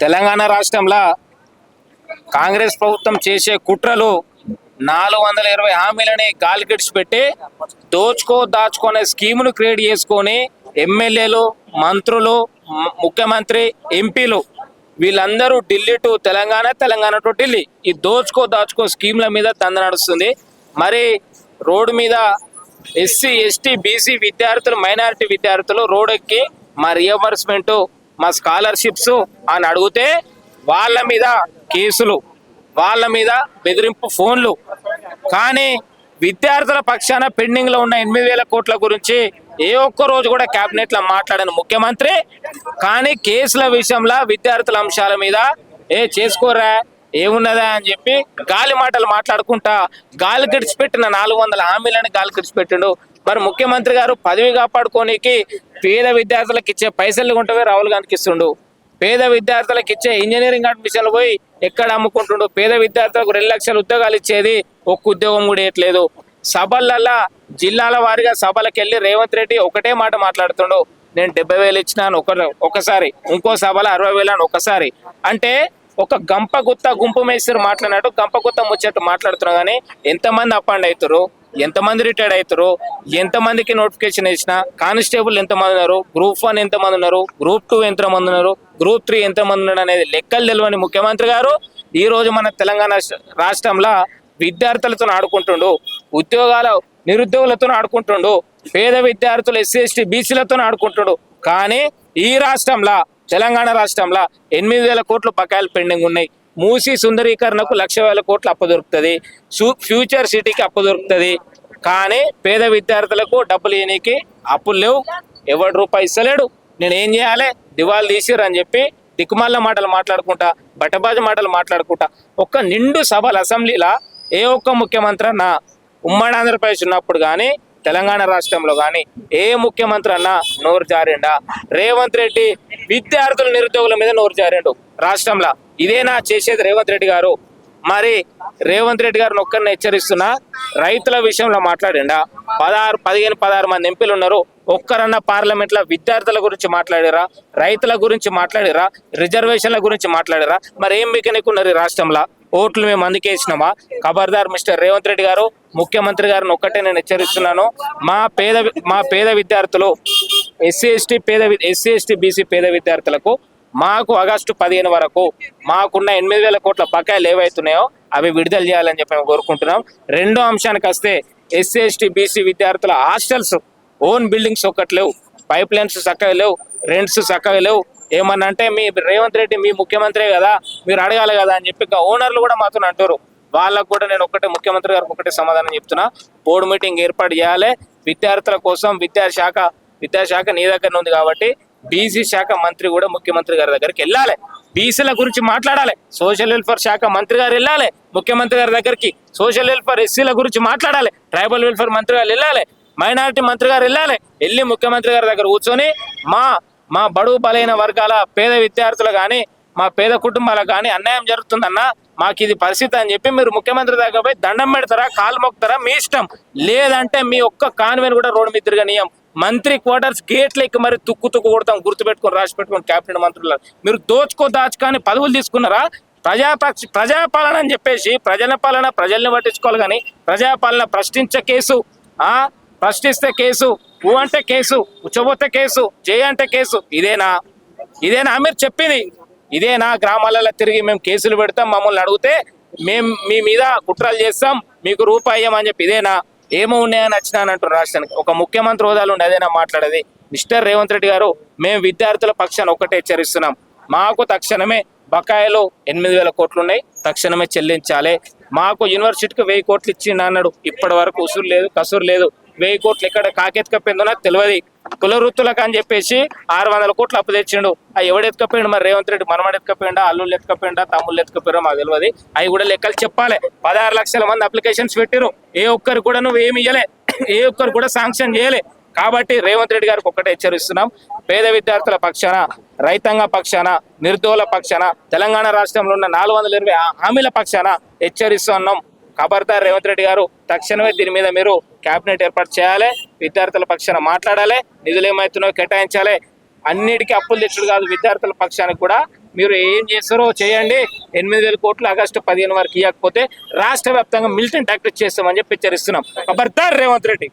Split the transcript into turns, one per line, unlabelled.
తెలంగాణ రాష్ట్రంలో కాంగ్రెస్ ప్రభుత్వం చేసే కుట్రలు 420 హామీలని గాలికిడ్చి పెట్టి దాచుకునే స్కీమును క్రియేట్ చేసుకొని ఎమ్మెల్యేలు, మంత్రులు, ముఖ్యమంత్రి, ఎంపీలు వీళ్ళందరూ ఢిల్లీ టు తెలంగాణ, తెలంగాణ టు ఢిల్లీ ఈ దాచుకో స్కీమ్ల మీద దంద నడుస్తుంది. మరి రోడ్డు మీద ఎస్సీ, ఎస్టీ, బీసీ విద్యార్థులు, మైనారిటీ విద్యార్థులు రోడ్ ఎక్కి మా రియంబర్స్మెంట్, మా స్కాలర్షిప్స్ అని అడిగితే వాళ్ళ మీద కేసులు, వాళ్ళ మీద బెదిరింపు ఫోన్లు. కానీ విద్యార్థుల పక్షాన పెండింగ్ లో ఉన్న 8,000 కోట్ల గురించి ఏ ఒక్క రోజు కూడా కేబినెట్ లో మాట్లాడిన ముఖ్యమంత్రి, కానీ కేసుల విషయంలో విద్యార్థుల అంశాల మీద చేసుకోరా ఏమున్నదా అని చెప్పి గాలి మాటలు మాట్లాడుకుంటా గాలి గడిచిపెట్టిన 400 హామీలని గాలి గడిచిపెట్టిండు. మరి ముఖ్యమంత్రి గారు పదవి కాపాడుకోనికి పేద విద్యార్థులకు ఇచ్చే పైసలు కొంటవే రాహుల్ గాంధీకి ఇస్తుండు. పేద విద్యార్థులకు ఇచ్చే ఇంజనీరింగ్ అడ్మిషన్లు పోయి ఎక్కడ అమ్ముకుంటుండు. పేద విద్యార్థులకు 2 లక్షల ఉద్యోగాలు ఇచ్చేది ఒక్క ఉద్యోగం కూడా ఇవ్వట్లేదు. సభలల్లా జిల్లాల వారిగా సభలకు వెళ్ళి రేవంత్ రెడ్డి ఒకటే మాట మాట్లాడుతుండు, నేను 70,000 ఇచ్చినాను ఒకసారి, ఇంకో సభలో 60,000 అని ఒకసారి. అంటే ఒక గంపగుత్త గుంపు మేస్త్రి మాట్లాడినట్టు గంపగుత్త ముచ్చట్టు మాట్లాడుతున్నా. కానీ ఎంతమంది అపాయింట్ అవుతారు, ఎంతమంది రిటైర్డ్ అవుతారు, ఎంతమందికి నోటిఫికేషన్ ఇచ్చిన, కానిస్టేబుల్ ఎంతమంది ఉన్నారు, గ్రూప్ 1 ఎంతమంది ఉన్నారు, గ్రూప్ 2 ఎంతమంది ఉన్నారు, గ్రూప్ 3 ఎంతమంది ఉన్నారు అనేది లెక్కలు తెలియని ముఖ్యమంత్రి గారు ఈ రోజు మన తెలంగాణ రాష్ట్రంలో విద్యార్థులతో ఆడుకుంటుండు, నిరుద్యోగులతో ఆడుకుంటుండు, పేద విద్యార్థులు ఎస్సీ, ఎస్టీ, బీసీలతో ఆడుకుంటుండు. కానీ ఈ రాష్ట్రంలో, తెలంగాణ రాష్ట్రంలో 8,000 కోట్లు బకాయిలు పెండింగ్ ఉన్నాయి. మూసీ సుందరీకరణకు 1,00,000 కోట్లు అప్పు దొరుకుతుంది, ఫ్యూచర్ సిటీకి అప్పు దొరుకుతుంది. కానీ పేద విద్యార్థులకు డబ్బులు ఇవ్వడానికి అప్పులు లేవు, ఎవడు రూపాయి ఇస్తలేడు. నేను ఏం చేయాలి, దివాళు తీసిర్రు అని చెప్పి దిక్కుమాల మాటలు మాట్లాడుకుంటా, బట్టబాజు మాటలు మాట్లాడుకుంటా ఒక్క నిండు సభలు అసెంబ్లీలో ఏ ఒక్క ముఖ్యమంత్రి అన్నా ఉమ్మడి ఆంధ్రప్రదేశ్ ఉన్నప్పుడు కానీ తెలంగాణ రాష్ట్రంలో కానీ ఏ ముఖ్యమంత్రి అన్నా నోరు జారిండా? రేవంత్ రెడ్డి విద్యార్థుల, నిరుద్యోగుల మీద నోరు జారిండు రాష్ట్రంలో. ఇదేనా చేసేది రేవంత్ రెడ్డి గారు? మరి రేవంత్ రెడ్డి గారిని ఒక్కరిని హెచ్చరిస్తున్నా, రైతుల విషయంలో మాట్లాడిండా? 16 మంది ఎంపీలు ఉన్నారు, ఒక్కరన్నా పార్లమెంట్ లో విద్యార్థుల గురించి మాట్లాడారా, రైతుల గురించి మాట్లాడారా, రిజర్వేషన్ల గురించి మాట్లాడారా? మరి ఏం మీకనికున్నారు ఈ రాష్ట్రంలో? ఓట్లు మేము అందుకే ఇచ్చినామా? ఖబర్దార్ మిస్టర్ రేవంత్ రెడ్డి గారు, ముఖ్యమంత్రి గారిని ఒక్కటే నేను హెచ్చరిస్తున్నాను, మా పేద విద్యార్థులు, ఎస్సీ ఎస్టీ బీసీ పేద విద్యార్థులకు మాకు ఆగస్టు 15 వరకు మాకున్న 8,000 కోట్ల బకాయిలు ఏవైతున్నాయో అవి విడుదల చేయాలని చెప్పి మేము కోరుకుంటున్నాం. రెండో అంశానికి వస్తే ఎస్సీ ఎస్టీ బీసీ విద్యార్థుల హాస్టల్స్, ఓన్ బిల్డింగ్స్ ఒక్కటి లేవు, పైప్ లైన్స్ చక్కగా లేవు, రెంట్స్ చక్కగా లేవు. ఏమన్నా అంటే మీ రేవంత్ రెడ్డి మీ ముఖ్యమంత్రే కదా, మీరు అడగాలి కదా అని చెప్పి ఓనర్లు కూడా మాతో అంటారు. వాళ్ళకు కూడా నేను ముఖ్యమంత్రి గారికి ఒకటే సమాధానం చెప్తున్నా, బోర్డు మీటింగ్ ఏర్పాటు చేయాలి విద్యార్థుల కోసం. విద్యాశాఖ నీ దగ్గర ఉంది కాబట్టి బీసీ శాఖ మంత్రి కూడా ముఖ్యమంత్రి గారి దగ్గరికి వెళ్ళాలి, బీసీల గురించి మాట్లాడాలి. సోషల్ వెల్ఫేర్ శాఖ మంత్రి గారు వెళ్ళాలి ముఖ్యమంత్రి గారి దగ్గరికి, సోషల్ వెల్ఫేర్ ఎస్సీల గురించి మాట్లాడాలి, ట్రైబల్ వెల్ఫేర్ మంత్రి గారు వెళ్ళాలి, మైనారిటీ మంత్రి గారు వెళ్ళి ముఖ్యమంత్రి గారి దగ్గర కూర్చొని మా బడుగు బలైన వర్గాల పేద విద్యార్థులు కానీ మా పేద కుటుంబాలకు కానీ అన్యాయం జరుగుతుందన్నా, మాకు ఇది పరిస్థితి అని చెప్పి మీరు ముఖ్యమంత్రి దగ్గర పోయి దండం పెడతారా, కాలు మొక్కుతారా మీ ఇష్టం. లేదంటే మీ ఒక్క కాన్వెన్ కూడా రోడ్డు మీద తిరగనీయం. మంత్రి క్వార్టర్స్ గేట్లు ఎక్కి మరి తుక్కు కొడతాం, గుర్తుపెట్టుకొని రాసి పెట్టుకొని క్యాబినెట్ మంత్రులు. మీరు దాచుకొని పదవులు తీసుకున్నారా? ప్రజాపాలన అని చెప్పేసి ప్రజల్ని పట్టించుకోవాలి. కానీ ప్రజాపాలన ప్రశ్నిస్తే కేసు, ఊ అంటే కేసు, ఉచ్చబోతే కేసు, జే అంటే కేసు. ఇదేనా మీరు చెప్పింది? ఇదేనా? గ్రామాలలో తిరిగి మేము కేసులు పెడతాం, మమ్మల్ని అడిగితే మేము మీ మీద కుట్రలు చేస్తాం, మీకు రూపాయి ఇయ్యమని చెప్పి ఇదేనా? ఏమో ఉన్నాయని వచ్చినానంటారు రాష్ట్రానికి. ఒక ముఖ్యమంత్రి హోదాలు ఉండి అదేనా మాట్లాడేది? మిస్టర్ రేవంత్ రెడ్డి గారు, మేము విద్యార్థుల పక్షాన ఒకటే హెచ్చరిస్తున్నాం, మాకు తక్షణమే బకాయిలు 8,000 కోట్లు ఉన్నాయి, తక్షణమే చెల్లించాలి. మాకు యూనివర్సిటీకి 1,000 కోట్లు ఇచ్చిండు అన్నాడు, ఇప్పటి వరకు ఉసురు లేదు, కసురు లేదు. 1,000 కోట్లు ఎక్కడ కాకెత్తుకపోయిందో నాకు తెలియదు. కుల వృత్తులకు అని చెప్పేసి 600 కోట్లు అప్పు తెచ్చిండు. ఎవడు ఎత్తుకపోయిండు? మరి రేవంత్ రెడ్డి మనమడు ఎత్తుకపోయిండా, అల్లుళ్ళు ఎత్తుకపోయిండా, తమ్ముళ్ళు ఎత్తుకపోయారో మాకు తెలియదు. అవి కూడా లెక్కలు చెప్పాలి. 16 లక్షల మంది అప్లికేషన్స్ పెట్టిరు, ఏ ఒక్కరు కూడా నువ్వు ఏమి ఇయ్యలే, ఏ ఒక్కరు కూడా శాంక్షన్ చేయలే. కాబట్టి రేవంత్ రెడ్డి గారికి ఒక్కటే హెచ్చరిస్తున్నాం, పేద విద్యార్థుల పక్షాన, రైతాంగ పక్షాన, నిర్దోల పక్షాన, తెలంగాణ రాష్ట్రంలో ఉన్న 420 హామీల పక్షాన హెచ్చరిస్తున్నాం. ఖబర్దార్ రేవంత్ రెడ్డి గారు, తక్షణమే దీని మీద మీరు కేబినెట్ ఏర్పాటు చేయాలి, విద్యార్థుల పక్షాన మాట్లాడాలి, నిధులు ఏమవుతున్నాయో కేటాయించాలి. అన్నిటికీ అప్పులు తెచ్చుడు కాదు, విద్యార్థుల పక్షానికి కూడా మీరు ఏం చేస్తారో చేయండి. 8,000 కోట్లు ఆగస్టు 15 వరకు ఇవ్వకపోతే రాష్ట్ర వ్యాప్తంగా మిలిటెంట్ యాక్ట్ చేస్తామని చెప్పి హెచ్చరిస్తున్నాం. ఖబర్దార్ రేవంత్ రెడ్డి.